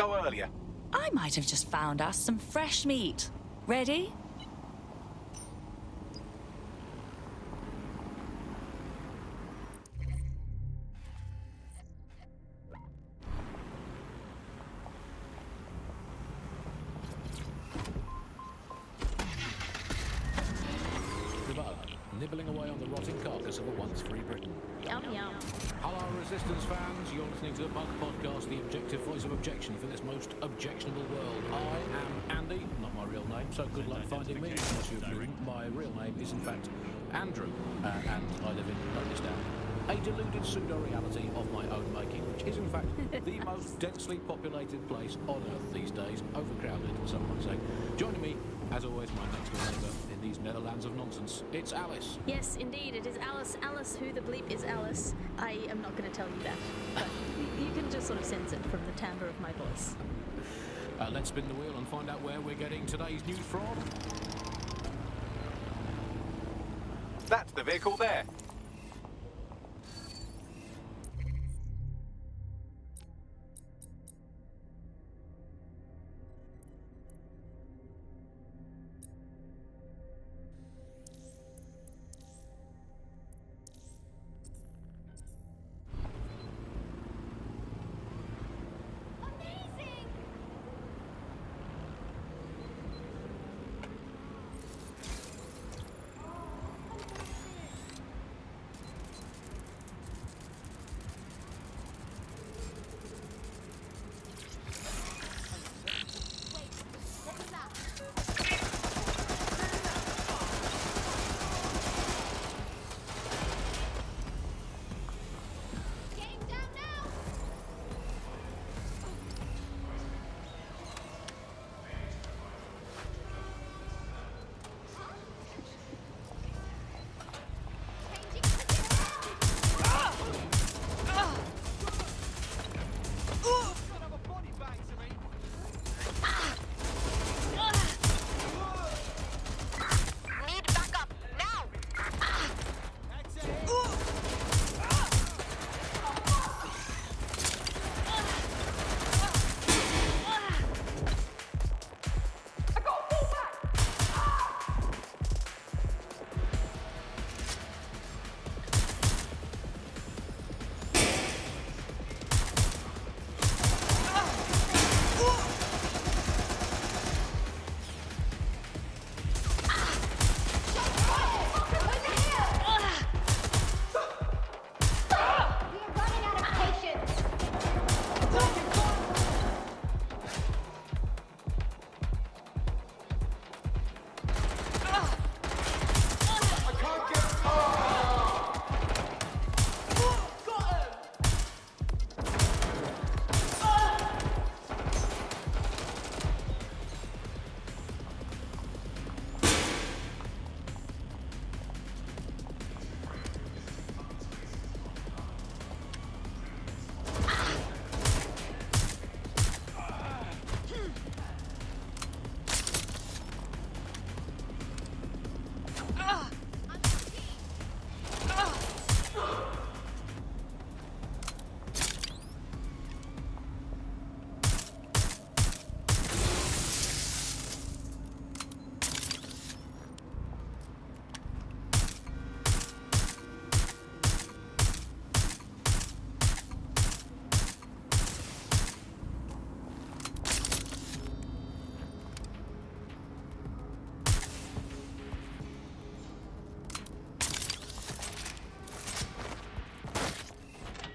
go earlier. I might have just found us some fresh meat. Ready? Nibbling away on the rotting carcass of a once free Britain. Yum, yum. Hello, Resistance fans. You're listening to the Bug Podcast, the objective voice of objection for this most objectionable world. I am Andy, not my real name, so good luck finding me. Unless you agree, my real name is in fact Andrew, and I live in Loadistan. A deluded pseudo-reality of my own making, which is in fact the most densely populated place on Earth these days, overcrowded, some might say. Joining me, as always, my next door neighbour in these Netherlands of nonsense, it's Alice. Yes, indeed, it is Alice. Alice, who the bleep is Alice? I am not going to tell you that, but you can just sort of sense it from the timbre of my voice. Let's spin the wheel and find out where we're getting today's news from. That's the vehicle there.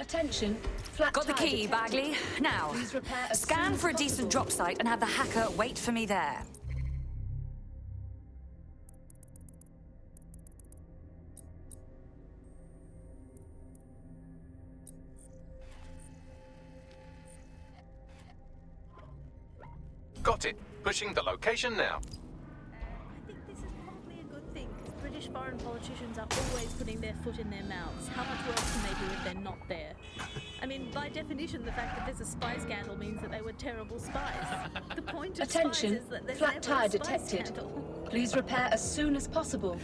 Attention, flat Got the tire key, detected. Bagley. Now, Please repair as scan soon as for a decent possible. drop site and have the hacker wait for me there. Got it. Pushing the location now. I think this is probably a good thing, because British foreign politicians are always putting their foot in their mouths. How much worse can they do if they're not there? I mean, by definition, the fact that there's a spy scandal means that they were terrible spies. The point of Attention, spies is that there's flat never tire a spy detected. scandal. Please repair as soon as possible.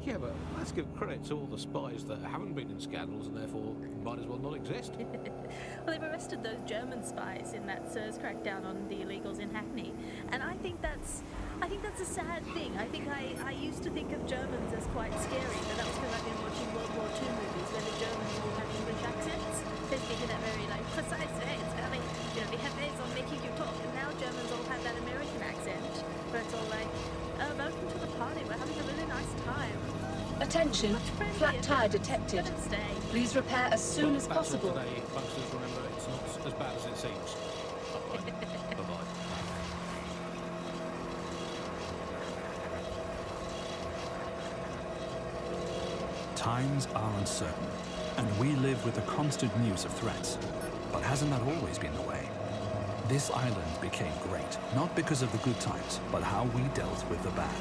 Yeah, but let's give credit to all the spies that haven't been in scandals and therefore might as well not exist. Well, they've arrested those German spies in that SIRS crackdown on the illegals in Hackney, and I think that's a sad thing. I think I used to think of Germans as quite scary, but that was because I've been watching World War II movies where the Germans all have English accents. They speak in that very precise way. It's very, they have ways of making you talk, and now Germans all have that American accent, where it's all like, oh, welcome to the party. We're having a really nice time. Attention, flat tire detected. Let 'em stay. Please repair as soon as That's it possible. Today, youngsters, remember, it's not as bad as it seems. Bye-bye. Times are uncertain, and we live with the constant news of threats. But hasn't that always been the way? This island became great, not because of the good times, but how we dealt with the bad.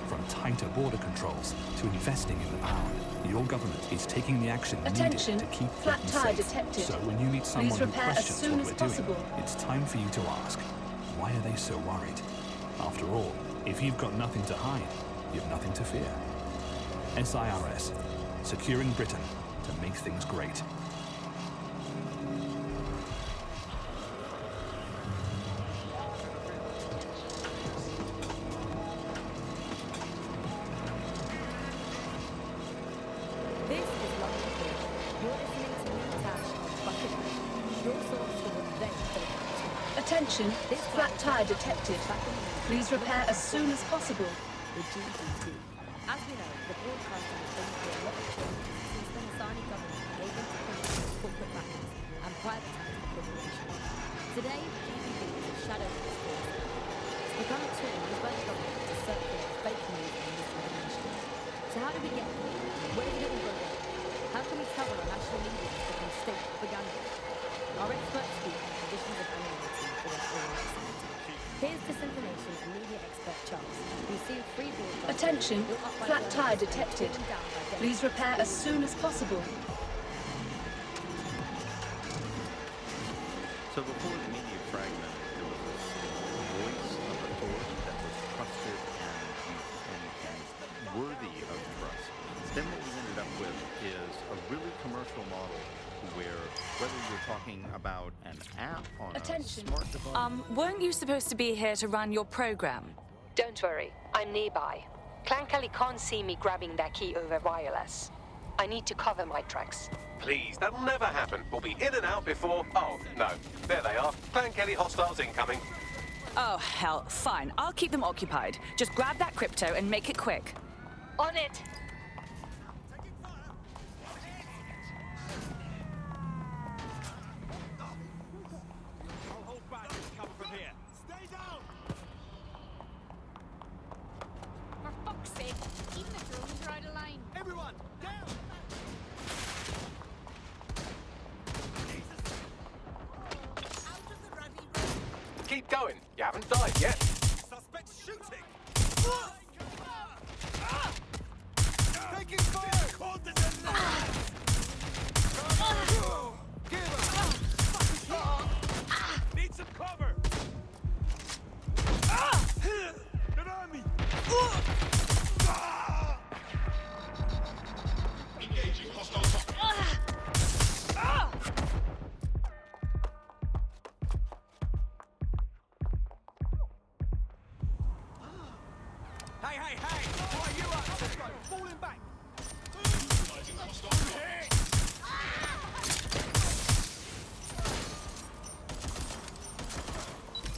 From tighter border controls to investing in the pound, your government is taking the action Attention, needed to keep flat Britain tire safe. detected. So when you meet someone Please who repair as questions soon what as we're possible. doing, it's time for you to ask, why are they so worried? After all, if you've got nothing to hide, you've nothing to fear. SIRS, securing Britain to make things great. This is London Bridge. You're listening to me, Tash, Buckingham. Your source for the very favorite. Attention, flat tire detected. Please repair as soon as possible. The GDP. As we know, the broadcaster has been through a lot of changes since the Hassani government gave into principles corporate matters and privatised the corporation. Today, the GDP is a shadow of this force. It's become a tool used by the government to circulate fake news and misinformation. So how did we get here? Where did it all go wrong? How can we cover our national media to become state propaganda? Our experts speak on conditions of anonymity for their own society. Here's disinformation and media expert Charles, who's seen free broadcasting. Attention, built up by flat tire journalists, detected. taken down by Democrats. Please repair as soon as possible. So before the media fragment, there was this voice of authority that was trusted and worthy of trust. Then what we ended up with is a really commercial model where whether you're talking about an app on Attention. a smart device... Weren't you supposed to be here to run your program? Don't worry, I'm nearby. Clan Kelly can't see me grabbing that key over wireless. I need to cover my tracks. Please, that'll never happen. We'll be in and out before... Oh, no. There they are. Clan Kelly hostiles incoming. Oh, hell, fine. I'll keep them occupied. Just grab that crypto and make it quick. On it! For fuck's sake, even the drones are out of line. Everyone, down! Out of the ruddy road. Keep going. You haven't died yet. Suspect shooting! Taking fire! Caught in the net! Give up! Fucking shot! Need some cover! Get on me! Engaging hostile. Hey, hey, hey! What are you up to? Falling back!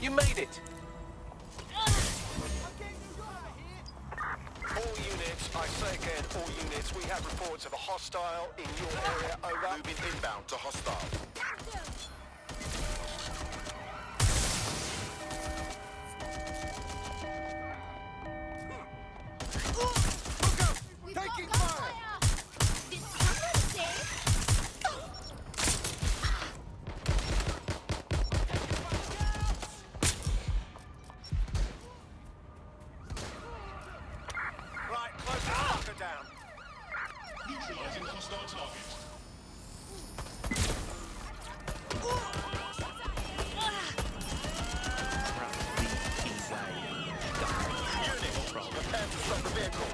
You made it. All units, I say again, all units, we have reports of a hostile in your area. Over. Moving inbound to hostile. Look out! Taking fire! Did someone say? Right, close the fucker down. Neutralizing hostile target. Unit, prepare to stop the vehicle.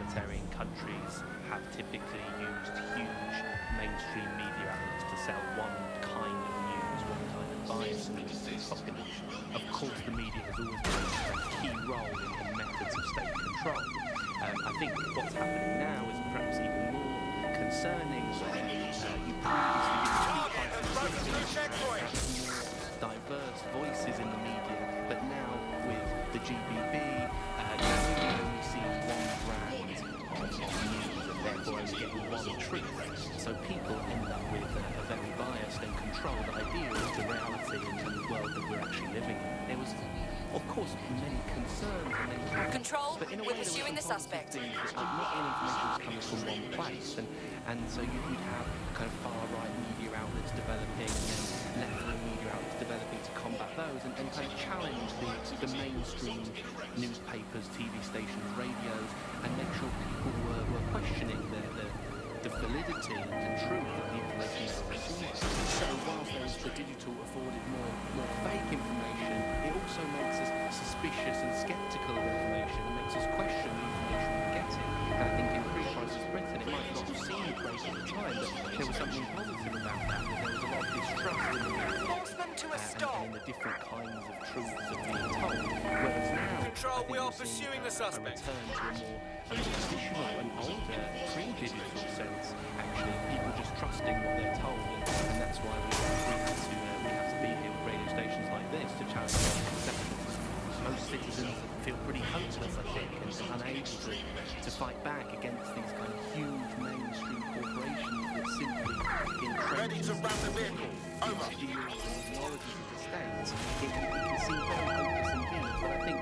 totalitarian countries have typically used huge mainstream media outlets to sell one kind of news, one kind of bias news to the population. Of course, the media has always played a key role in the methods of state control. I think what's happening now is perhaps even more concerning, where you previously diverse voices in the media, but now with the GBB, now you only see one brand of news, and therefore only getting one truth. So people end up with a very biased and controlled idea of the reality and the world that we're actually living in. There was, of course, many concerns and many problems, Control, but in a way, we're pursuing the suspect. Things that not all information was coming from one place, and so you'd have kind of far-right media outlets developing and left-wing media outlets developing to combat those and kind of challenge the mainstream newspapers, TV stations, radios, and make sure people were questioning the validity and truth of the information they were receiving. So whilst there's the digital afforded more fake information, it also makes us suspicious and sceptical of information and makes us question the information we're getting. And I think in pre-crisis Britain, it might not have seemed great at the time, but there was something positive about that there was a lot of distrust in the media and in the different kinds of truths of being told. Whereas now, Control, we are pursuing the suspect. A return to a more traditional and older, pre-digital sense, actually, people just trusting what they're told, and that's why we have to be here with radio stations like this to challenge those conceptions. Most citizens feel pretty hopeless, I think, and unable to fight back against these kind of huge mainstream corporations that simply Ready to ram the vehicle. Over. Technology of the state. It can seem very hopeless indeed, but I think,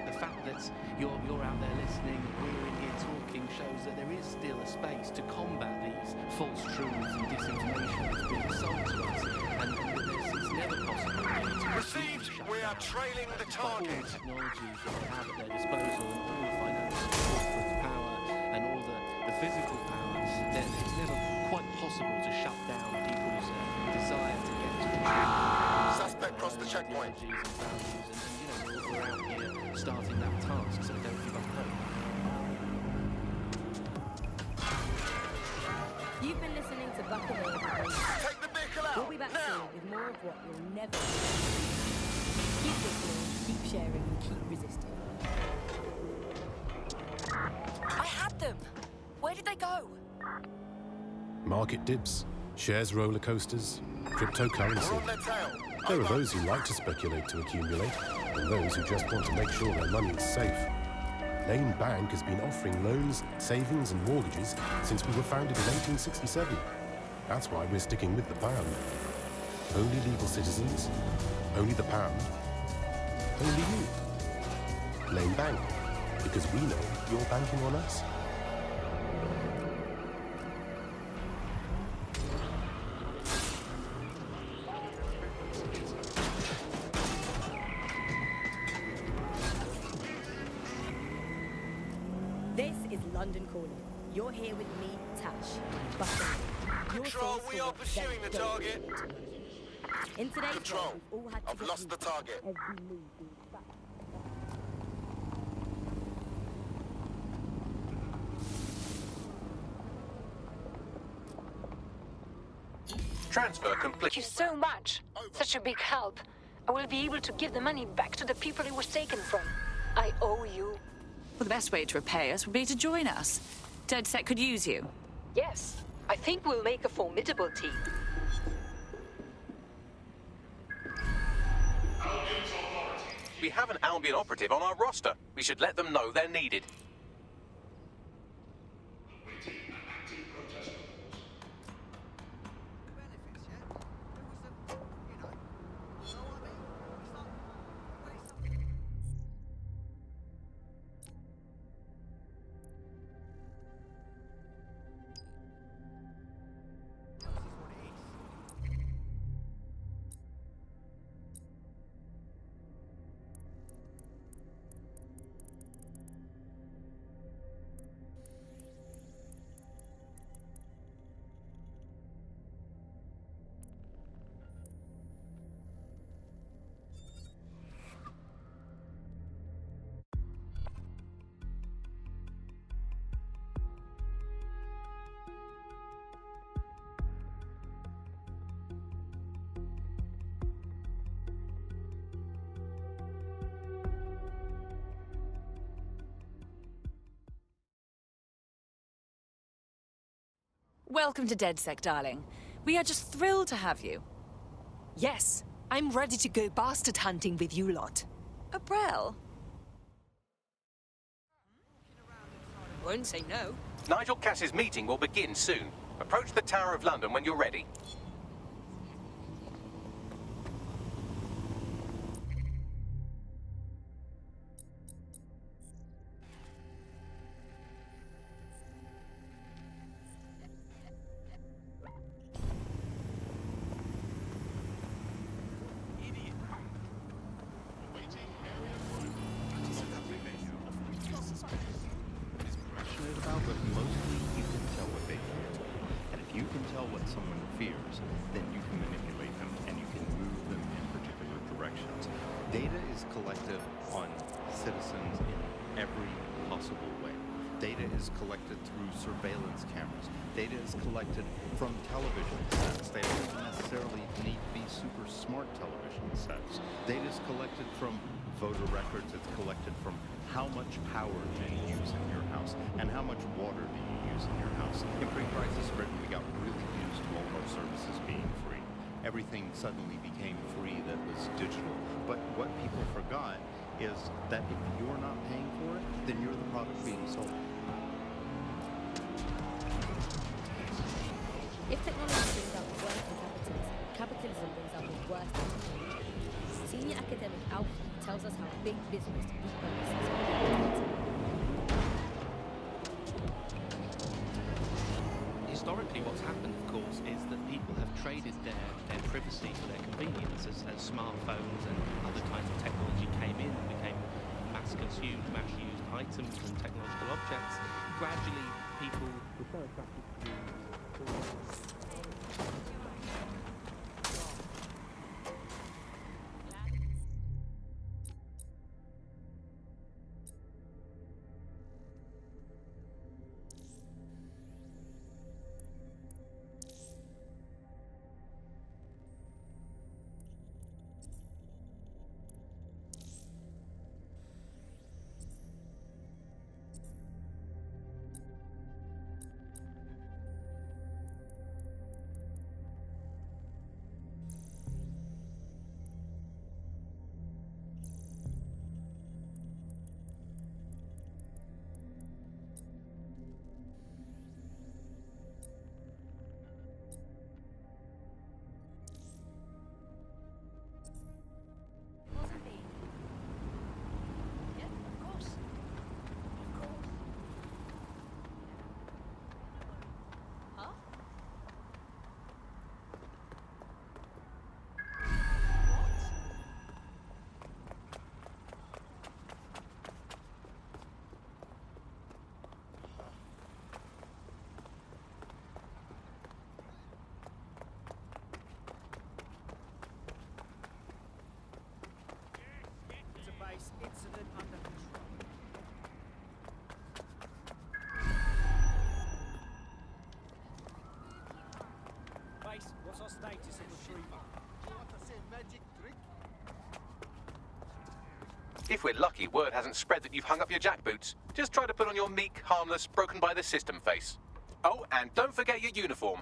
the fact that you're out there listening and we're in here talking shows that there is still a space to combat these false truths and disinformation that's being sold to us, and it's never possible to Received. We are trailing the target. all the technologies that they have at their disposal and all the financial corporate power and all the physical power, then it's never quite possible to shut down people's desire to get to the truth. Suspect crossed the checkpoint. And we're out here starting that task, so don't give up hope. You've been listening to Buckle Up. Take the vehicle out. We'll be back now. soon with more of what you'll never keep listening, keep sharing, and keep resisting. I had them. Where did they go? Market dips, shares roller coasters, cryptocurrency. We're on their tail. There are those who like to speculate to accumulate, and those who just want to make sure their money is safe. Lane Bank has been offering loans, savings and mortgages since we were founded in 1867. That's why we're sticking with the pound. Only legal citizens, only the pound, only you. Lane Bank, because we know you're banking on us. This is London Calling. You're here with me, Tash. Buckle. Control, we are pursuing the target. In today's Control, world, we've all had to I've get lost the used to target. every move being back. Transfer complete. Thank you so much. Such a big help. I will be able to give the money back to the people it was taken from. I owe you. Well, the best way to repay us would be to join us. DedSec could use you. Yes, I think we'll make a formidable team. We have an Albion operative on our roster. We should let them know they're needed. Welcome to DedSec, darling. We are just thrilled to have you. Yes, I'm ready to go bastard hunting with you lot. Abrel? Won't say no. Nigel Cass's meeting will begin soon. Approach the Tower of London when you're ready. Passionate about, but mostly you can tell what they fear. And if you can tell what someone fears, then you can manipulate them and you can move them in particular directions. Data is collected on citizens in every possible way. Data is collected through surveillance cameras. Data is collected from television sets. They don't necessarily need to be super smart television sets. Data is collected from voter records. It's collected from how much power do you use in your house and how much water do you use in your house. In pre-crisis Britain, we got really used to all of our services being free. Everything suddenly became free that was digital. But what people forgot is that if you're not paying for it, then you're the product being sold. If technology brings out the worst in capitalism brings out the worst in technology. Senior academic Alpha tells us how big business repurposes data. Historically, what's happened, of course, is that people have traded their privacy for their convenience as smartphones and other kinds of technology came in and became mass-consumed, mass-used items and technological objects. Gradually, people were so attracted to incident under control. Base, what's our status of retrieval? Want to say magic trick? If we're lucky, word hasn't spread that you've hung up your jackboots. Just try to put on your meek, harmless, broken by the system face. Oh, and don't forget your uniform.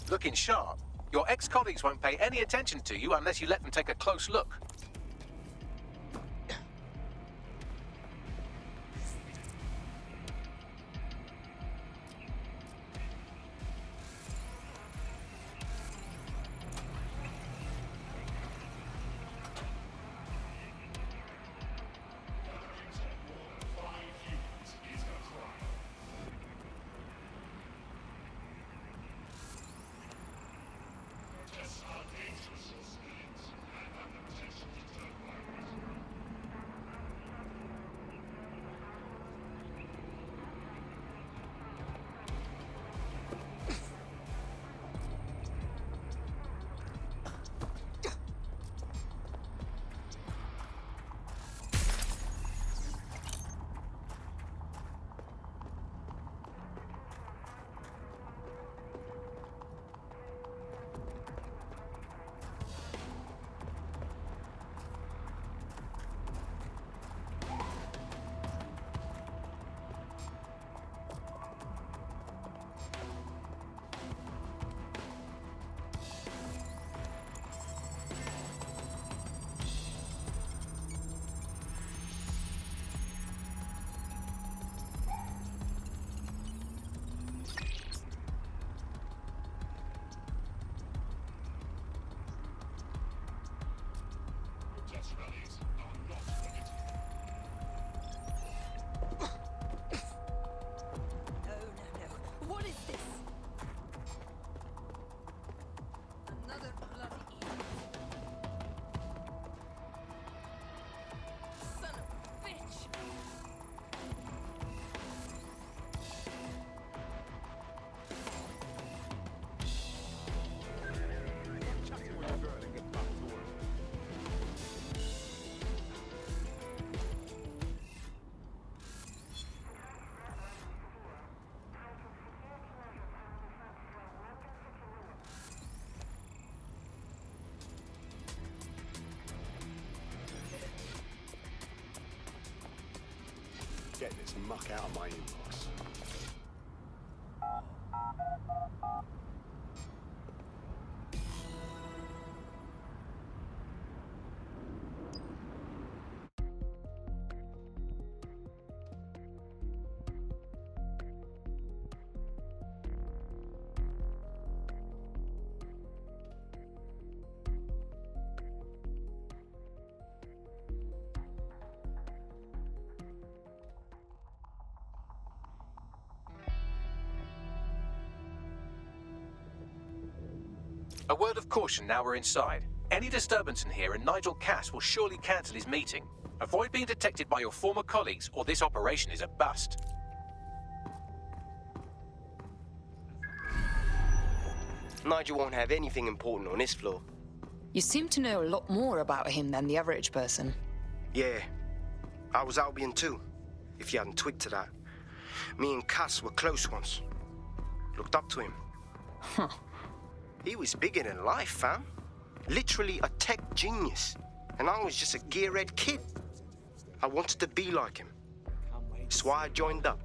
Looking sharp. Your ex-colleagues won't pay any attention to you unless you let them take a close look. muck out of my inbox. A word of caution now we're inside. Any disturbance in here and Nigel Cass will surely cancel his meeting. Avoid being detected by your former colleagues or this operation is a bust. Nigel won't have anything important on this floor. You seem to know a lot more about him than the average person. Yeah, I was Albion too, if you hadn't twigged to that. Me and Cass were close once. Looked up to him. Huh. He was bigger than life, fam. Literally a tech genius. And I was just a gearhead kid. I wanted to be like him. That's why I joined up.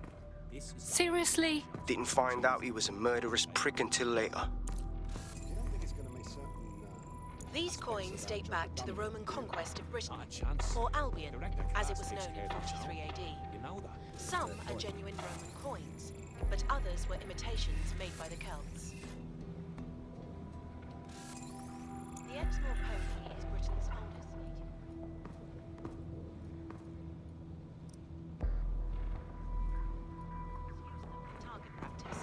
Seriously? Didn't find out he was a murderous prick until later. These coins date back to the Roman conquest of Britain, or Albion, as it was known in 43 AD. Some are genuine Roman coins, but others were imitations made by the Celts. The Exmoor pony is Britain's oldest target practice.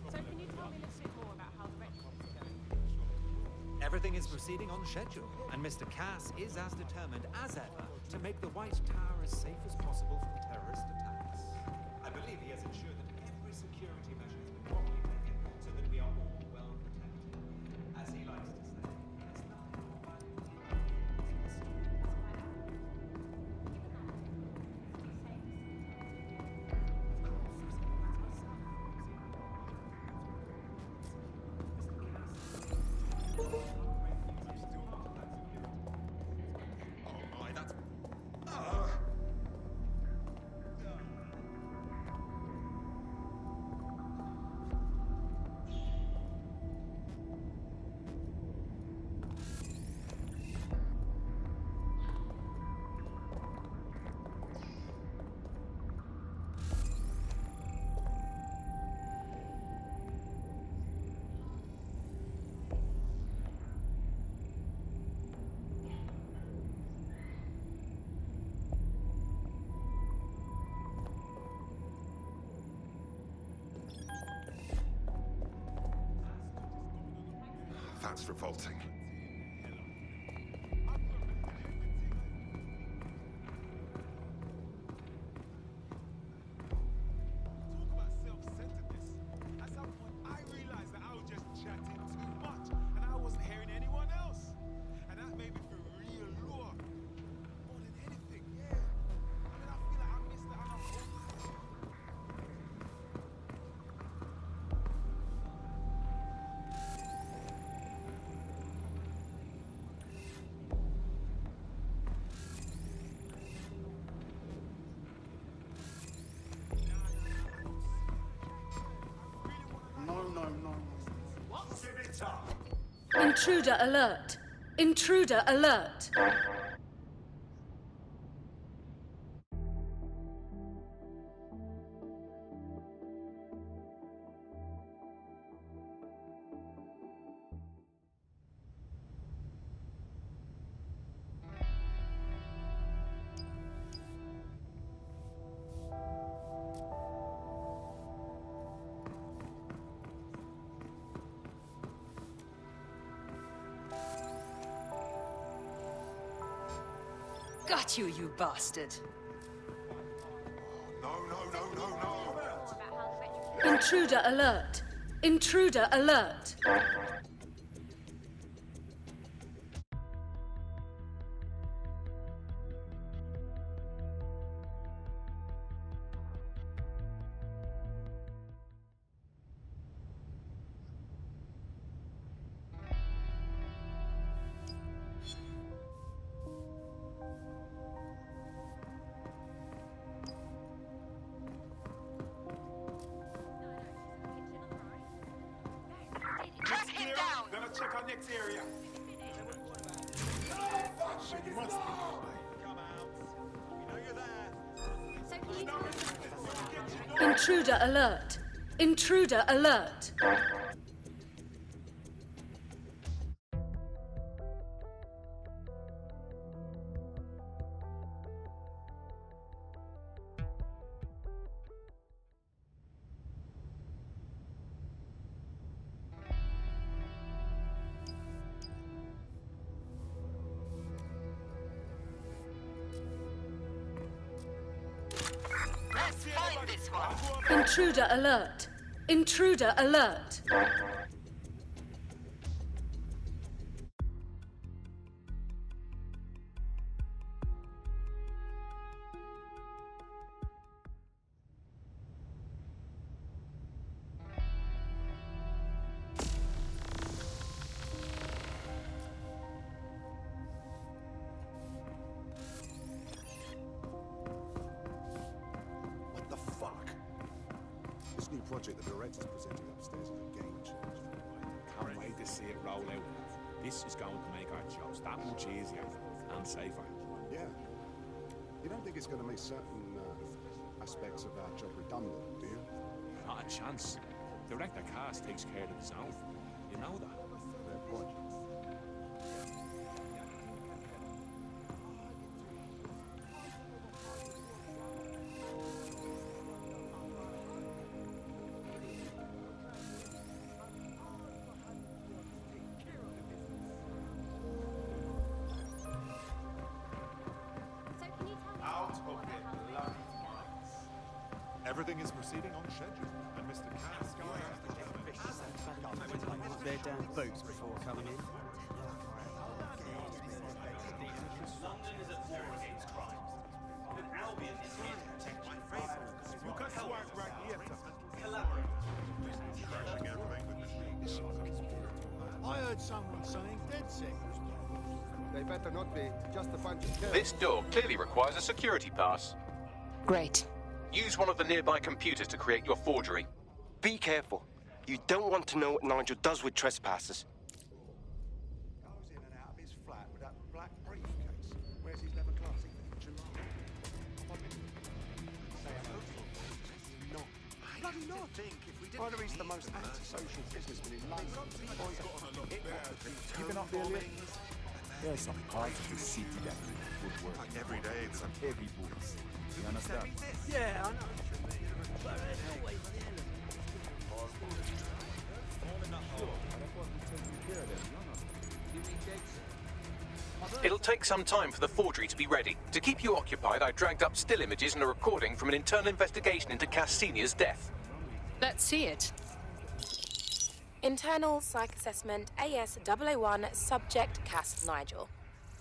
So can you tell me a little bit more about how the retcons are going? Everything is proceeding on schedule, and Mr. Cass is as determined as ever to make the White Tower as safe as possible from terrorist attacks. I believe he has ensured that every security measure has been properly taken so that we are all well protected. As he likes to say, there's nothing more valuable than That's revolting. Intruder alert! Intruder alert! Got you, you bastard. Intruder alert! Intruder alert! check our next area. It must be. Come out. We know you're there. Intruder alert! Intruder alert! Let's find this one. Intruder alert! Intruder alert! What the fuck? This new project the director's presenting upstairs is a game changer. Can't wait to see it roll out. This is going to make our jobs that much easier and safer. Yeah. You don't think it's going to make certain aspects of our job redundant, do you? Not a chance. Director Cass takes care of his own. You know that. Fair point. Out of their bloody minds. Everything is proceeding on schedule, and Mr. Cass their damn boots before coming in. London is at war against crime. But Albion is here to protect my faith. You can swipe right here to Collaborate. I heard someone saying DedSec was They better not be. Just a bunch of kills. This door clearly requires a security pass. Great. Use one of the nearby computers to create your forgery. Be careful. You don't want to know what Nigel does with trespassers. Goes in and out of his flat with that black briefcase. Where's his leather class? Bloody not. Either he's the most antisocial businessman in London, or he's got a lot of Keeping up the elite. There's some parts of the city that need good work. Like every day, it's some heavy boots. You understand? Yeah, I know. It'll take some time for the forgery to be ready. To keep you occupied, I dragged up still images and a recording from an internal investigation into Cass Sr.'s death. Let's see it. Internal Psych Assessment AS001 Subject Cass Nigel.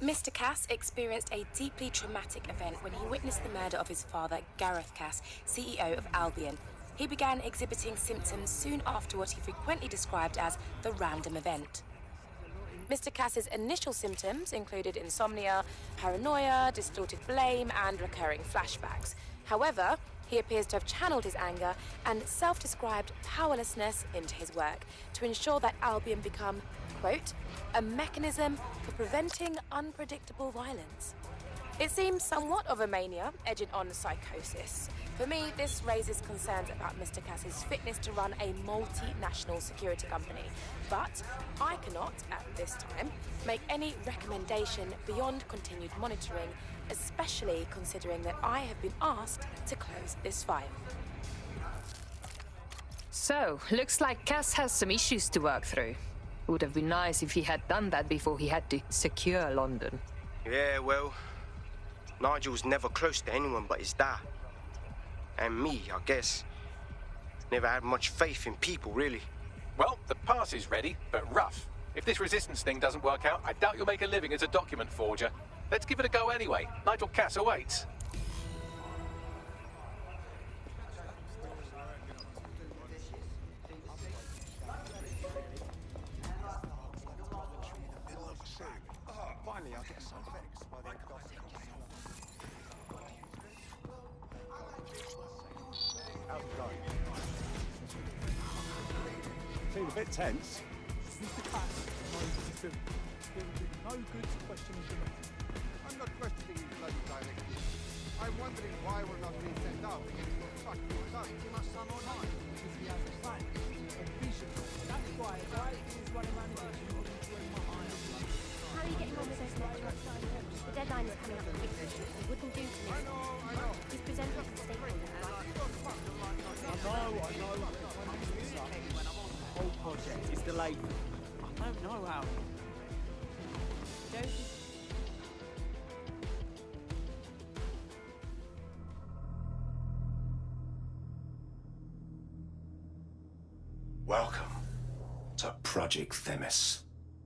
Mr. Cass experienced a deeply traumatic event when he witnessed the murder of his father, Gareth Cass, CEO of Albion. He began exhibiting symptoms soon after what he frequently described as the random event. Mr. Cass's initial symptoms included insomnia, paranoia, distorted blame, and recurring flashbacks. However, he appears to have channeled his anger and self-described powerlessness into his work to ensure that Albion become, quote, a mechanism for preventing unpredictable violence. It seems somewhat of a mania, edging on psychosis. For me, this raises concerns about Mr. Cass's fitness to run a multinational security company. But I cannot, at this time, make any recommendation beyond continued monitoring, especially considering that I have been asked to close this file. So, looks like Cass has some issues to work through. Would have been nice if he had done that before he had to secure London. Yeah, well, Nigel's never close to anyone but his dad. And me, I guess. Never had much faith in people, really. Well, the pass is ready, but rough. If this resistance thing doesn't work out, I doubt you'll make a living as a document forger. Let's give it a go anyway. Nigel Cass awaits. Finally, I get some vexed by their How's it going? Seemed a bit tense. Mr. Cass, there would be no good to question the directive. I'm not questioning you, bloody directive. I'm wondering why we're not being sent out against your fucking son. Too much sun on high, because he has a plan, a vision. That's why as I was running around the vision, I was enjoying my eyes. How are you getting on with those networks? The deadline is coming up quickly. It wouldn't do to miss it. He's presented to the stakeholders, right? I know. The whole project is delayed. I don't know how. Welcome to Project Themis.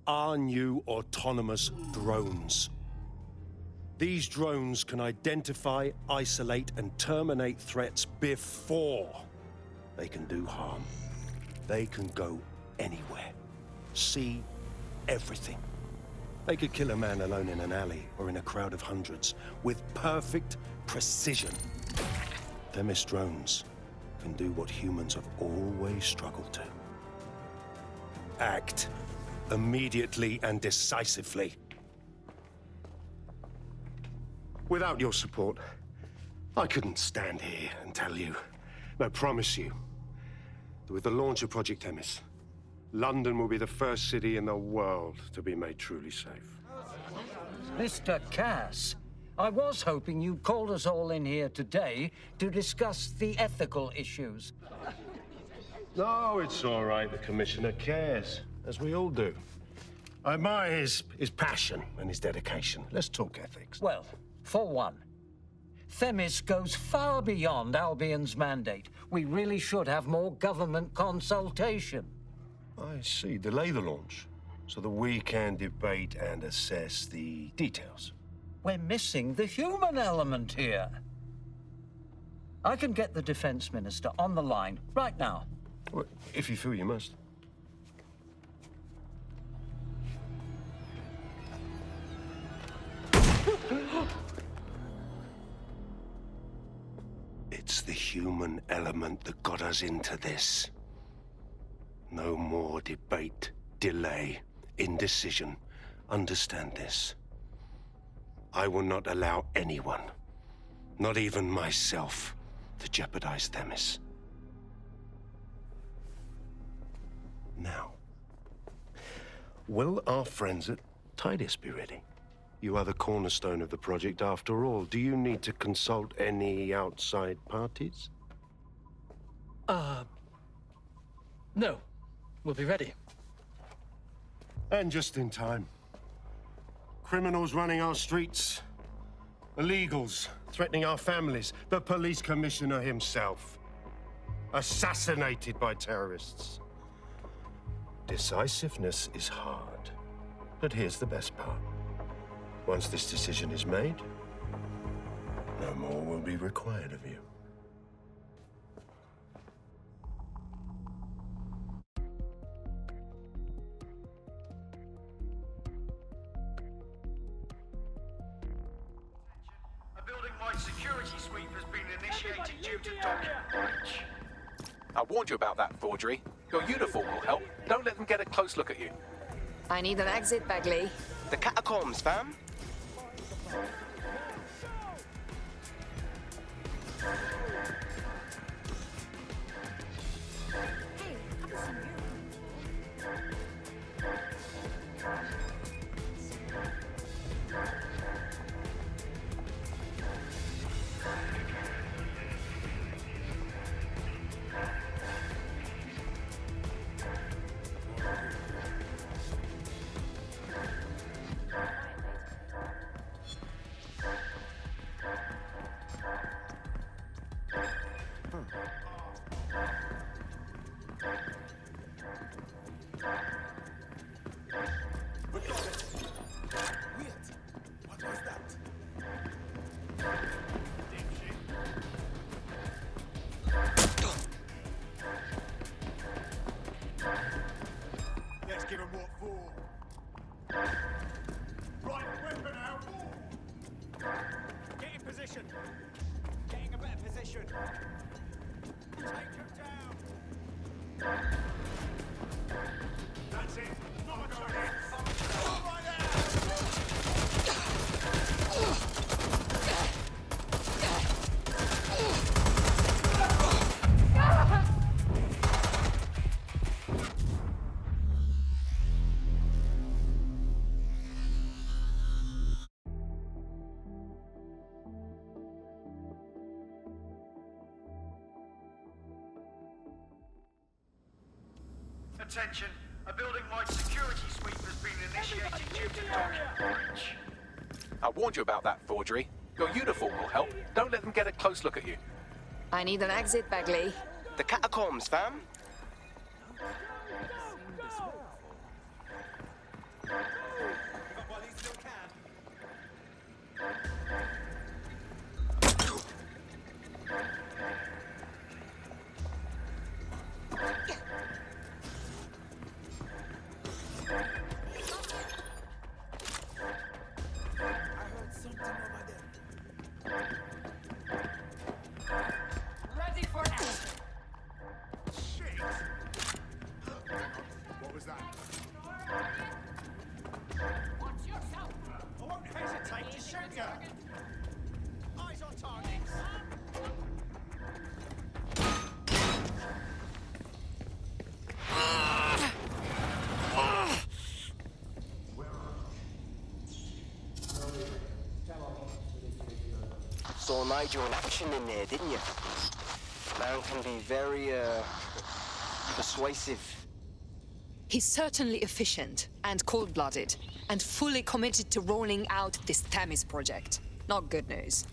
Our new autonomous drones. These drones can identify, isolate, and terminate threats before they can do harm. They can go anywhere, see everything. They could kill a man alone in an alley or in a crowd of hundreds with perfect precision. Themis drones can do what humans have always struggled to. Act immediately and decisively. Without your support, I couldn't stand here and tell you, no, promise you, that with the launch of Project Themis, London will be the first city in the world to be made truly safe. Mr. Cass, I was hoping you called us all in here today to discuss the ethical issues. No, it's all right. The Commissioner cares, as we all do. I admire his passion and his dedication. Let's talk ethics. Well, for one, Themis goes far beyond Albion's mandate. We really should have more government consultation. I see. Delay the launch so that we can debate and assess the details. We're missing the human element here. I can get the Defense Minister on the line right now. Well, if you feel you must. It's the human element that got us into this. No more debate, delay, indecision. Understand this. I will not allow anyone, not even myself, to jeopardize Themis. Now, will our friends at Tidus be ready? You are the cornerstone of the project after all. Do you need to consult any outside parties? No. We'll be ready. And just in time. Criminals running our streets. Illegals threatening our families. The police commissioner himself. Assassinated by terrorists. Decisiveness is hard. But here's the best part. Once this decision is made, no more will be required of you. A building-wide security sweep has been initiated due to document breach. I warned you about that forgery. Your uniform will help. Don't let them get a close look at you. I need an exit, Bagley. The catacombs, fam. Attention, a building-wide security sweep has been initiated due to document breach. I warned you about that forgery. Your uniform will help. Don't let them get a close look at you. I need an exit, Bagley. The catacombs, fam. Ready for action. Shit! What was that? Watch yourself! I won't hesitate to shoot you! Eyes on targets! Saw Nigel in action in there, didn't you? Man can be very, persuasive. He's certainly efficient and cold-blooded, and fully committed to rolling out this Themis project. Not good news.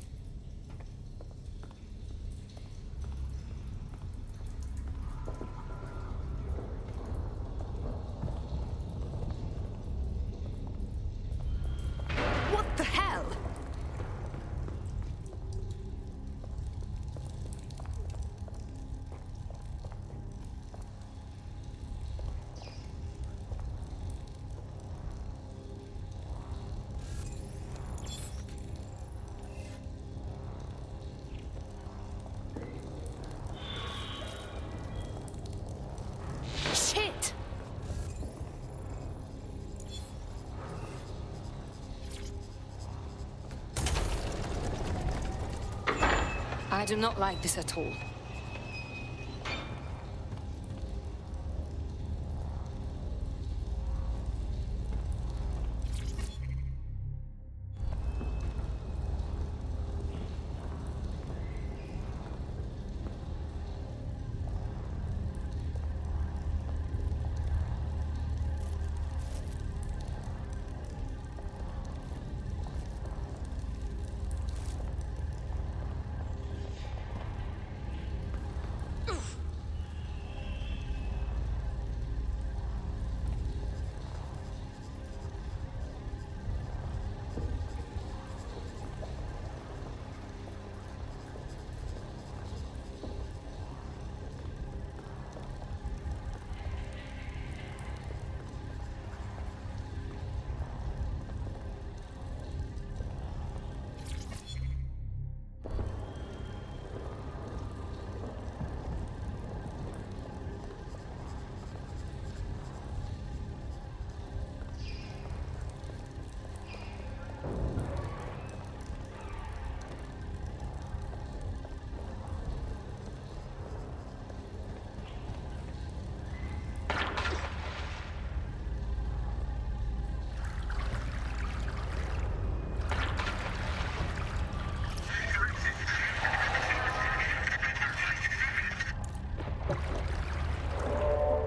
What the hell? Shit! I do not like this at all.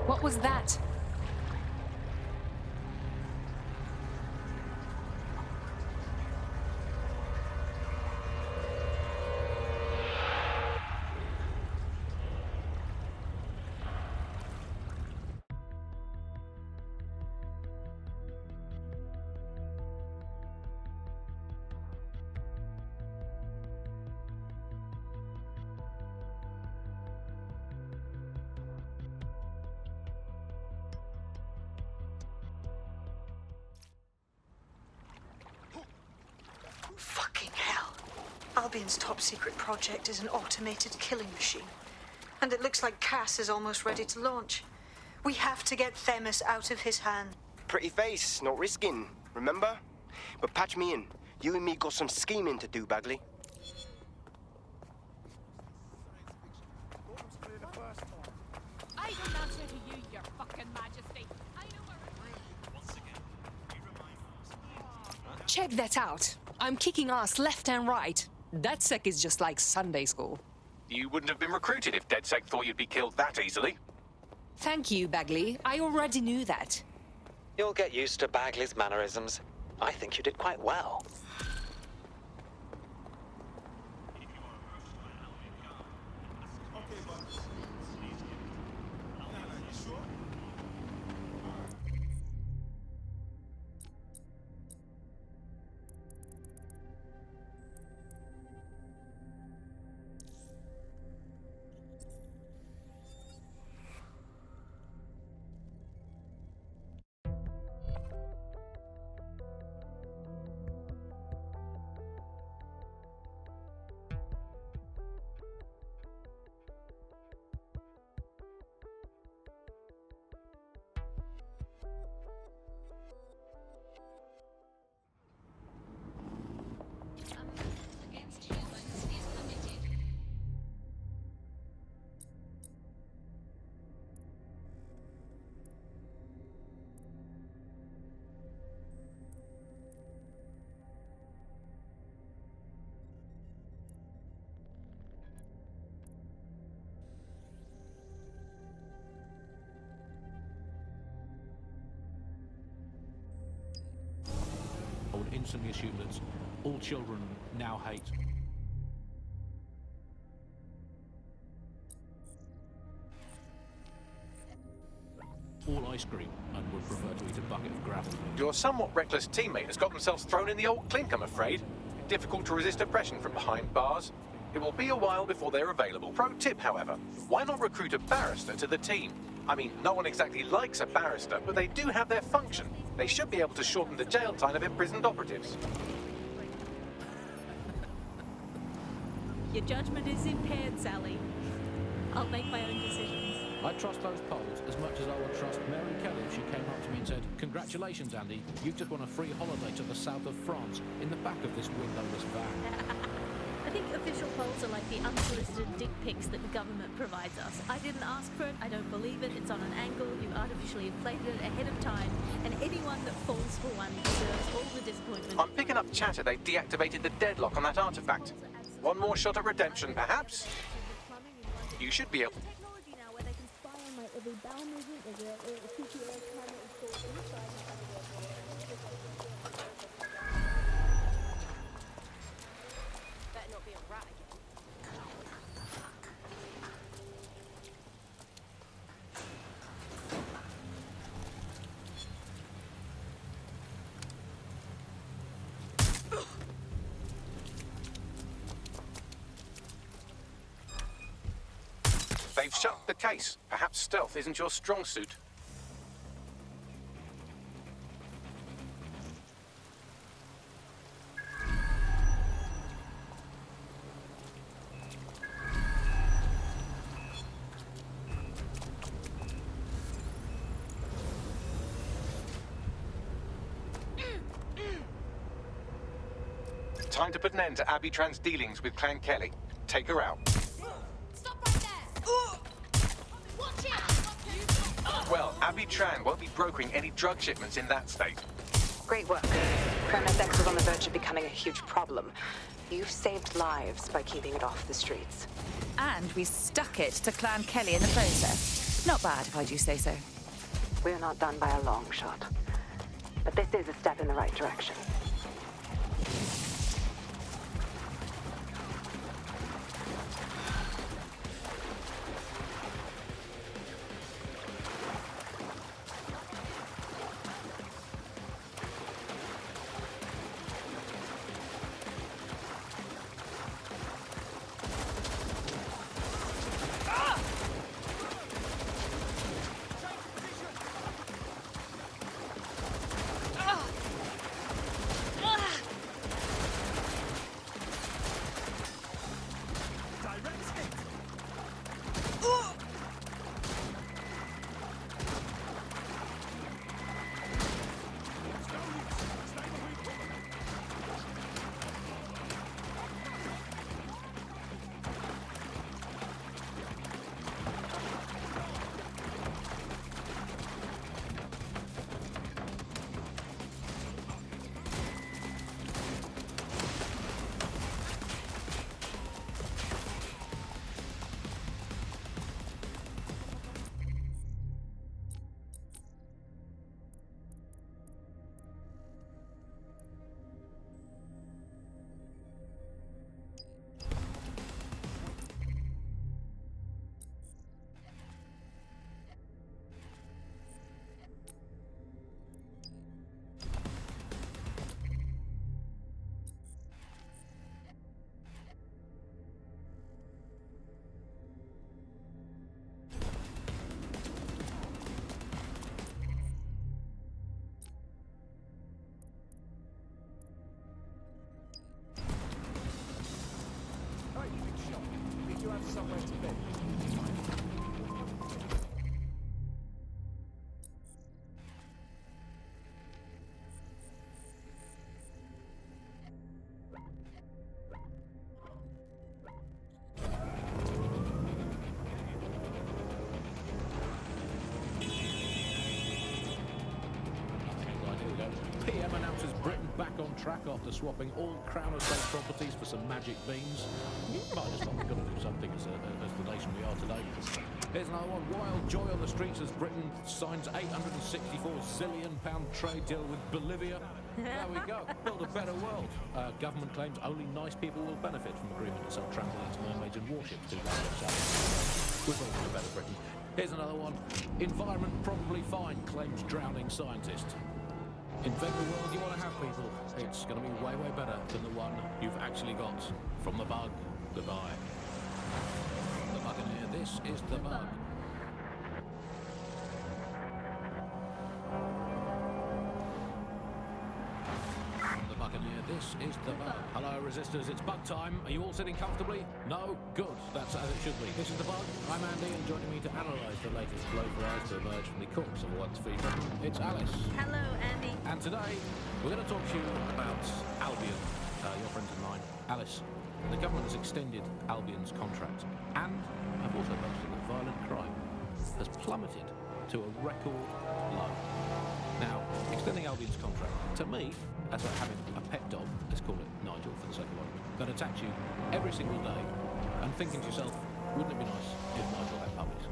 What was that? Fucking hell. Albion's top secret project is an automated killing machine. And it looks like Cass is almost ready to launch. We have to get Themis out of his hand. Pretty face, not risking, remember? But patch me in. You and me got some scheming to do, Bagley. I don't answer to you, your fucking majesty. I know Check that out. I'm kicking ass left and right. DedSec is just like Sunday school. You wouldn't have been recruited if DedSec thought you'd be killed that easily. Thank you, Bagley. I already knew that. You'll get used to Bagley's mannerisms. I think you did quite well. Instantly assume that all children now hate. All ice cream and would prefer to eat a bucket of gravel. Your somewhat reckless teammate has got themselves thrown in the old clink, I'm afraid. Difficult to resist oppression from behind bars. It will be a while before they're available. Pro tip, however, why not recruit a barrister to the team? I mean, no one exactly likes a barrister, but they do have their function. They should be able to shorten the jail time of imprisoned operatives. Your judgment is impaired, Sally. I'll make my own decisions. I trust those polls as much as I would trust Mary Kelly if she came up to me and said, "Congratulations, Andy, you've just won a free holiday to the south of France in the back of this windowless van." I think official polls are like the unsolicited dick pics that the government provides us. I didn't ask for it, I don't believe it, it's on an angle, you've artificially inflated it ahead of time, and anyone that falls for one deserves all the disappointment. I'm picking up chatter they've deactivated the deadlock on that artifact. One more shot at redemption, perhaps? You should be able... Better not be a rat again. They've shut the case. Perhaps stealth isn't your strong suit. Time to put an end to Abby Tran's dealings with Clan Kelly. Take her out. Well, Abby Tran won't be brokering any drug shipments in that state. Great work. MSX was on the verge of becoming a huge problem. You've saved lives by keeping it off the streets. And we stuck it to Clan Kelly in the process. Not bad, if I do say so. We're not done by a long shot. But this is a step in the right direction. somewhere to be. PM announces Britain back on track after swapping all Crown Estate properties for some magic beans. Might just not, we've got to do something as the nation we are today. Here's another one. Wild joy on the streets as Britain signs £864 zillion trade deal with Bolivia. There we go. Build a better world. Government claims only nice people will benefit from agreement to sell trampolines, mermaids and warships to We're all for a better Britain. Here's another one. Environment probably fine, claims drowning scientist. Invent the world you want to have, people. It's going to be way, way better than the one you've actually got. From the bug, goodbye. The Buccaneer, this is the bug. The Buccaneer, this is the bug. Hello, resistors, it's bug time. Are you all sitting comfortably? No? Good. That's as it should be. This is the bug. I'm Andy, and joining me to analyse the latest blowflies to emerge from the corpse of one's fever, it's Alice. Hello, Andy. And today, we're going to talk to you about Albion, your friends of mine. Alice, the government has extended Albion's contract, and I've also noticed that violent crime has plummeted to a record low. Now, extending Albion's contract, to me, as having a pet dog, let's call it Nigel for the sake of argument, that attacks you every single day, and thinking to yourself, wouldn't it be nice if Nigel had puppies?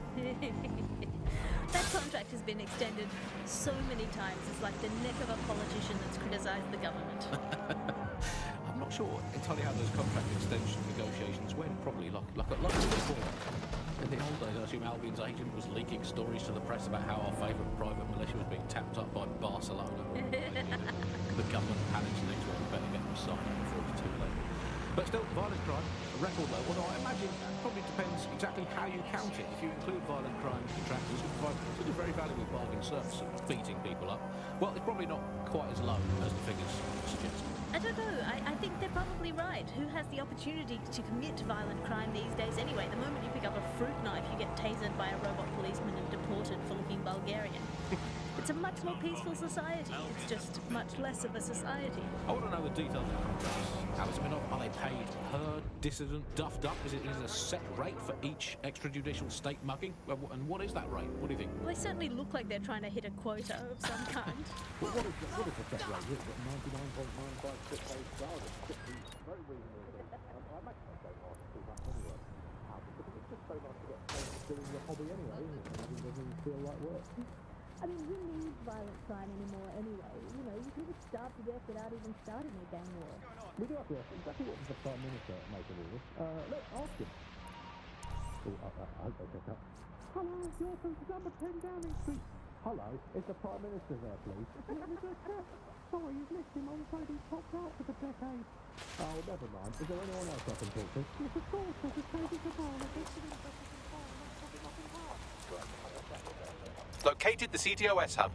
That contract has been extended so many times. It's like the neck of a politician that's criticised the government. I'm not sure entirely how those contract extension negotiations went. Probably like before. In the old days, I assume Albion's agent was leaking stories to the press about how our favourite private militia was being tapped up by Barcelona. The government panics and thinks, well, we better get them signed before it's too late. But still, violent crime, a record low. Although I imagine it probably depends exactly how you count it. If you include violent crime contractors who provide such a very valuable bargain service of beating people up, well, it's probably not quite as low as the figures suggest. I don't know. I think they're probably right. Who has the opportunity to commit violent crime these days anyway? The moment you pick up a fruit knife, you get tasered by a robot policeman and deported for looking Bulgarian. It's a much more peaceful society. It's just much less of a society. I want to know the details of the contracts. Alice, are they paid per dissident duffed up? Is it a set rate for each extrajudicial state mugging? And what is that rate? What do you think? Well, they certainly look like they're trying to hit a quota of some kind. What is the set rate? Is it 99.956 days per hour? Very reasonable. I make that go off too much anyway. Because it's just so nice to get paid doing your hobby anyway, isn't it? It doesn't even feel like work. I mean, who needs violent crime anymore anyway? You know, you can just starve to death without even starting a gang war. We do have to ask exactly what does the Prime Minister make of all this. Let's ask him. Oh, I hope they pick up. Hello, you're from number 10 Downing Street. Hello, is the Prime Minister there, please? Sorry, you've missed him. I'm afraid he's popped out for the decade. Oh, never mind. Is there anyone else I can talk to? Yes, of course. There's a David Cabral. Located the CTOS hub.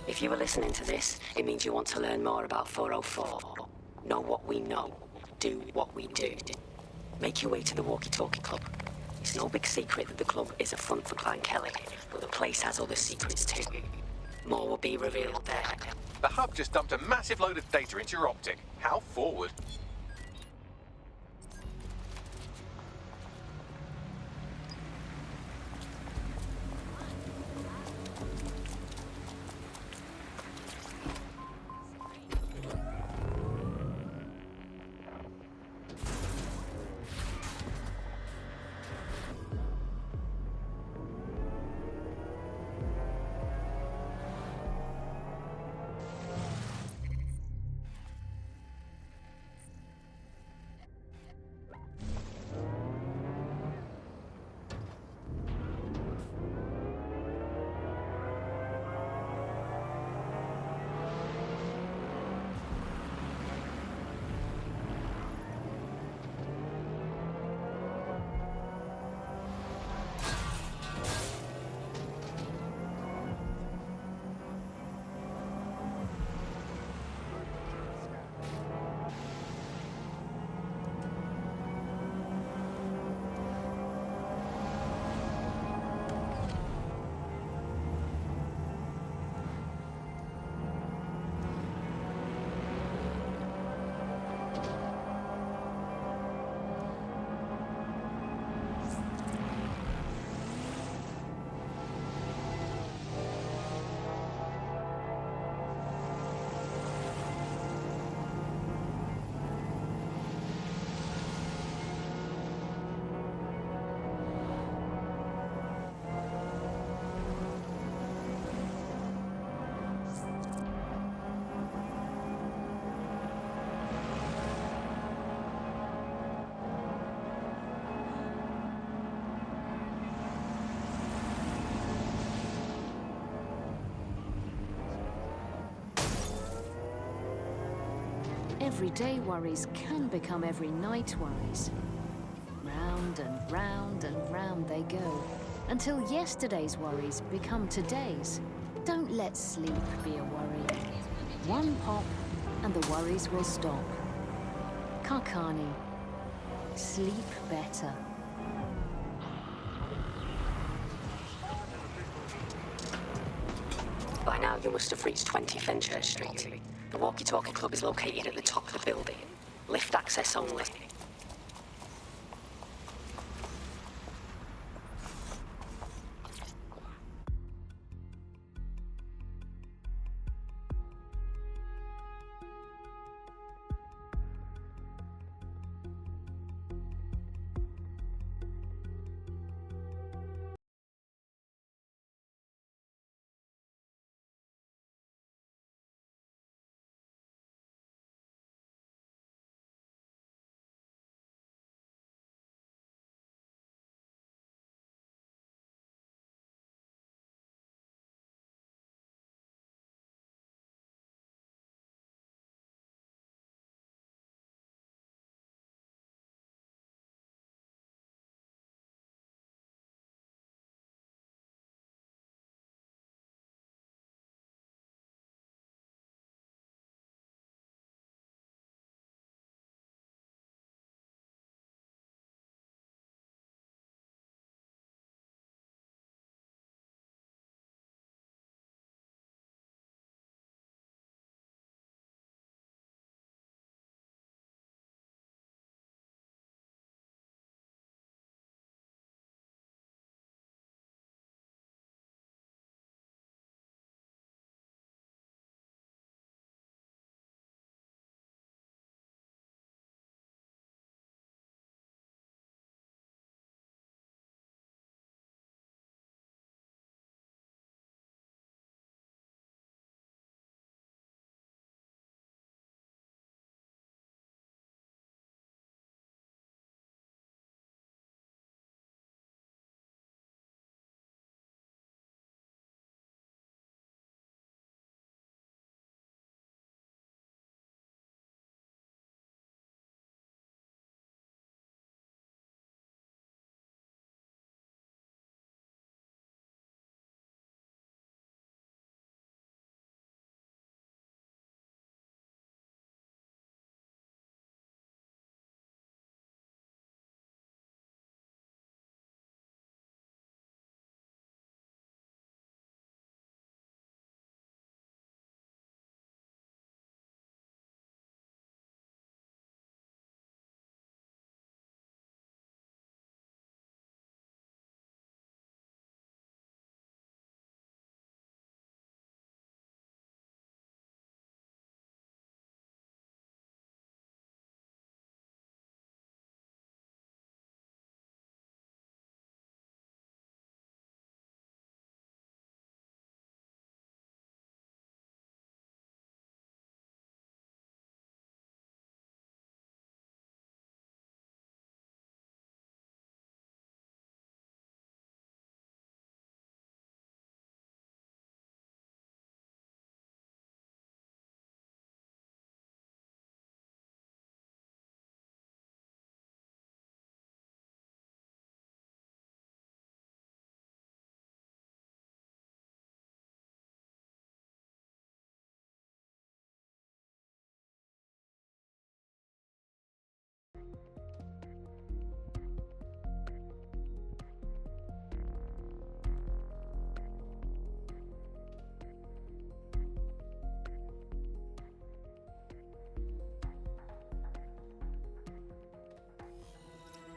If you were listening to this, it means you want to learn more about 404. Know what we know. Do what we do. Make your way to the Walkie Talkie Club. It's no big secret that the club is a front for Clan Kelly, but the place has other secrets too. More will be revealed there. The hub just dumped a massive load of data into your optic. How forward? everyday worries can become every night worries. Round and round they go, until yesterday's worries become today's. Don't let sleep be a worry. One pop, and the worries will stop. Carcani. Sleep better. By now, you must have reached 20 Fenchurch Street. The Walkie-Talkie Club is located at the top of the building. Lift access only.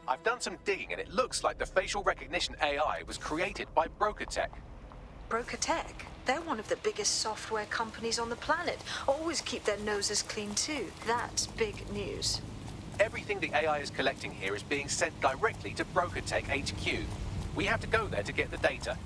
I've done some digging and it looks like the facial recognition AI was created by BrokerTech. BrokerTech? They're one of the biggest software companies on the planet. Always keep their noses clean too. That's big news. Everything the AI is collecting here is being sent directly to BrokerTech HQ. We have to go there to get the data.